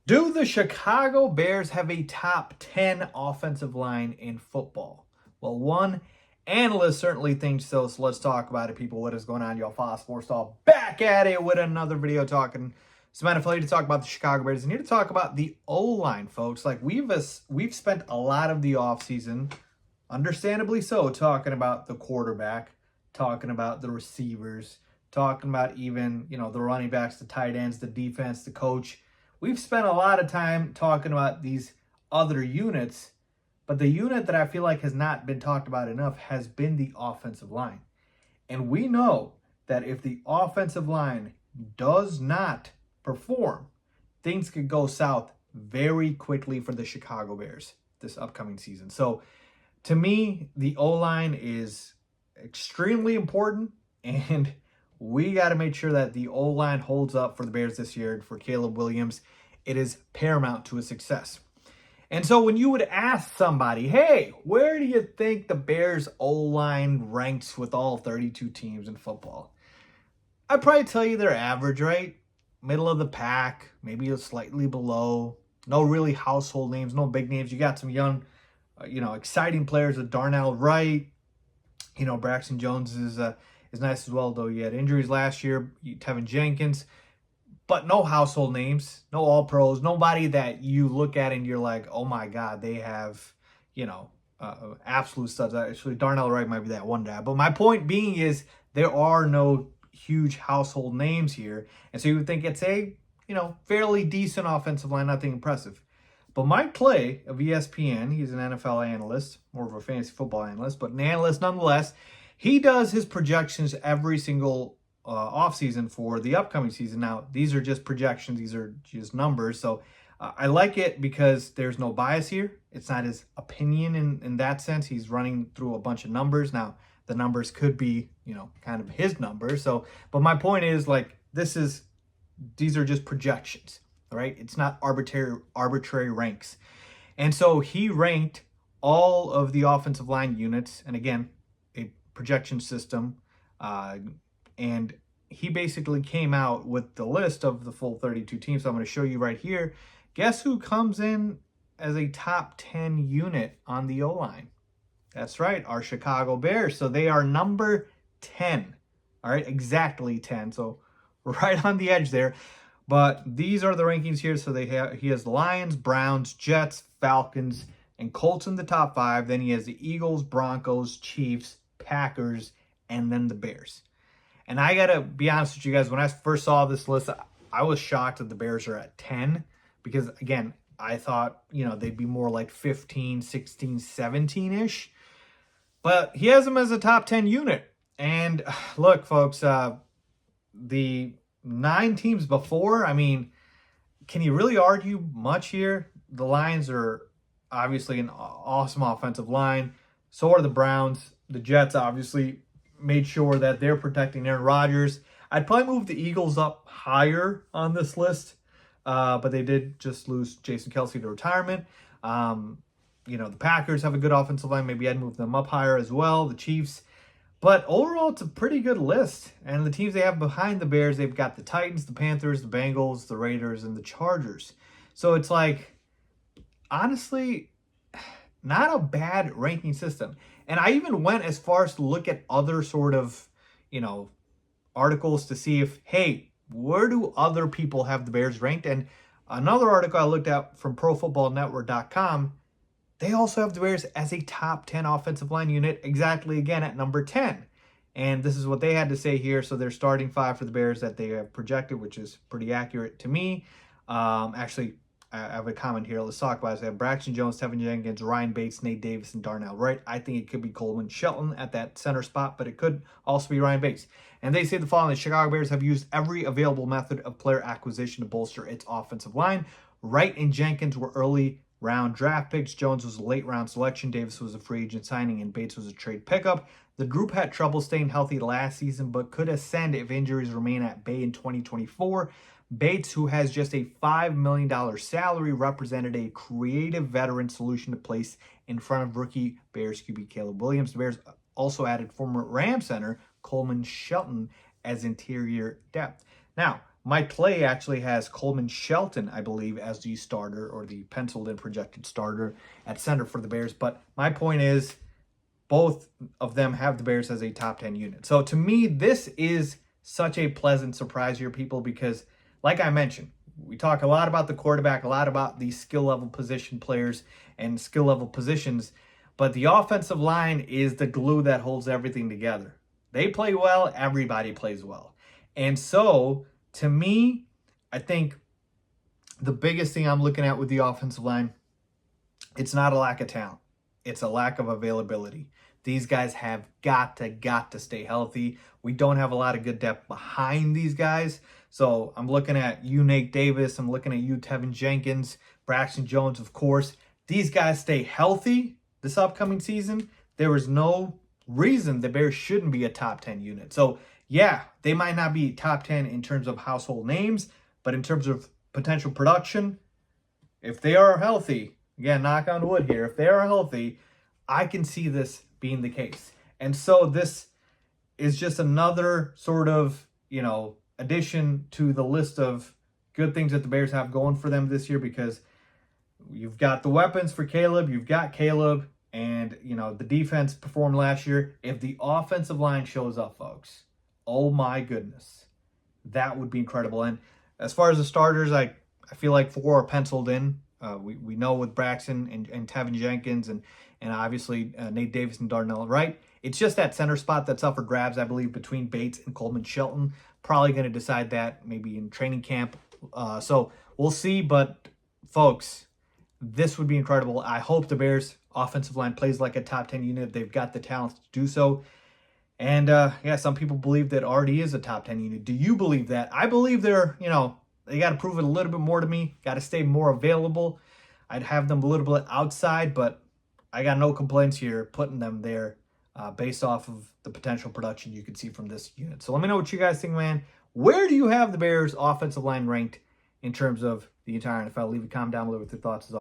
Do the Chicago Bears have a top 10 offensive line in football? Well, one analyst certainly thinks so, so let's talk about it, people. What is going on, y'all? Faiz Sports Talk back at it with another video talking some NFL to talk about the Chicago Bears and here to talk about the O-line, folks. Like we've spent a lot of the offseason, understandably so, talking about the quarterback, talking about the receivers, talking about even, the running backs, the tight ends, the defense, the coach. We've spent a lot of time talking about these other units, but the unit that I feel like has not been talked about enough has been the offensive line. And we know that if the offensive line does not perform, things could go south very quickly for the Chicago Bears this upcoming season. So to me, the O-line is extremely important, and we got to make sure that the O-line holds up for the Bears this year. For Caleb Williams, it is paramount to his success. And so when you would ask somebody, hey, where do you think the Bears O-line ranks with all 32 teams in football? I'd probably tell you they're average, right? Middle of the pack, maybe slightly below. No really household names, no big names. You got some young, exciting players with Darnell Wright. Braxton Jones is nice as well, though he had injuries last year. Tevin Jenkins, but no household names, no all pros, nobody that you look at and you're like, oh my God, they have, absolute studs. Actually, Darnell Wright might be that one guy. But my point being is there are no huge household names here. And so you would think it's a, fairly decent offensive line, nothing impressive. But Mike Clay of ESPN, he's an NFL analyst, more of a fantasy football analyst, but an analyst nonetheless. He does his projections every single offseason for the upcoming season. Now, these are just projections. These are just numbers. So I like it because there's no bias here. It's not his opinion in that sense. He's running through a bunch of numbers. Now, the numbers could be, kind of his numbers. So, but my point is, these are just projections. Right? It's not arbitrary ranks. And so he ranked all of the offensive line units, and again, a projection system, and he basically came out with the list of the full 32 teams. So I'm going to show you right here. Guess who comes in as a top 10 unit on the O-line? That's right, our Chicago Bears. So they are number 10. All right, exactly 10. So right on the edge there. But these are the rankings here. So he has Lions, Browns, Jets, Falcons, and Colts in the top 5. Then he has the Eagles, Broncos, Chiefs, Packers, and then the Bears. And I got to be honest with you guys, when I first saw this list, I was shocked that the Bears are at 10. Because, again, I thought, they'd be more like 15, 16, 17-ish. But he has them as a top 10 unit. And look, folks, the 9 teams before, can you really argue much here? The Lions are obviously an awesome offensive line. So are the Browns. The Jets obviously made sure that they're protecting Aaron Rodgers. I'd probably move the Eagles up higher on this list, but they did just lose Jason Kelce to retirement. The Packers have a good offensive line. Maybe I'd move them up higher as well. The Chiefs. But overall, it's a pretty good list. And the teams they have behind the Bears, they've got the Titans, the Panthers, the Bengals, the Raiders, and the Chargers. So it's like, honestly, not a bad ranking system. And I even went as far as to look at other sort of, articles to see if, hey, where do other people have the Bears ranked? And another article I looked at from ProFootballNetwork.com, they also have the Bears as a top 10 offensive line unit, exactly again at number 10. And this is what they had to say here. So their starting 5 for the Bears that they have projected, which is pretty accurate to me. Actually, I have a comment here. Let's talk about it. They have Braxton Jones, Tevin Jenkins, Ryan Bates, Nate Davis, and Darnell Wright. I think it could be Coleman Shelton at that center spot, but it could also be Ryan Bates. And they say the following: the Chicago Bears have used every available method of player acquisition to bolster its offensive line. Wright and Jenkins were early round draft picks. Jones was a late round selection. Davis was a free agent signing, and Bates was a trade pickup. The group had trouble staying healthy last season, but could ascend if injuries remain at bay in 2024. Bates, who has just a $5 million salary, represented a creative veteran solution to place in front of rookie Bears QB Caleb Williams. The Bears also added former Ram center Coleman Shelton as interior depth. Now, My play actually has Coleman Shelton, I believe, as the starter or the penciled in projected starter at center for the Bears. But my point is, both of them have the Bears as a top 10 unit. So to me, this is such a pleasant surprise here, people, because like I mentioned, we talk a lot about the quarterback, a lot about the skill level position players and skill level positions, but the offensive line is the glue that holds everything together. They play well, everybody plays well. And so to me, I think the biggest thing I'm looking at with the offensive line, it's not a lack of talent. It's a lack of availability. These guys have got to stay healthy. We don't have a lot of good depth behind these guys. So I'm looking at you, Nate Davis. I'm looking at you, Tevin Jenkins, Braxton Jones, of course. These guys stay healthy this upcoming season. There is no reason the Bears shouldn't be a top 10 unit. So yeah, they might not be top 10 in terms of household names, but in terms of potential production, if they are healthy, again, knock on wood here, if they are healthy, I can see this being the case. And so this is just another sort of, addition to the list of good things that the Bears have going for them this year, because you've got the weapons for Caleb, you've got Caleb, and, the defense performed last year. If the offensive line shows up, folks, oh my goodness, that would be incredible. And as far as the starters, I feel like 4 are penciled in. We know with Braxton and Tevin Jenkins and obviously Nate Davis and Darnell Wright. It's just that center spot that's up for grabs, I believe, between Bates and Coleman Shelton. Probably going to decide that maybe in training camp. So we'll see. But, folks, this would be incredible. I hope the Bears' offensive line plays like a top 10 unit. They've got the talent to do so. And, some people believe that already is a top 10 unit. Do you believe that? I believe they're, they got to prove it a little bit more to me. Got to stay more available. I'd have them a little bit outside, but I got no complaints here putting them there based off of the potential production you could see from this unit. So let me know what you guys think, man. Where do you have the Bears' offensive line ranked in terms of the entire NFL? Leave a comment down below with your thoughts.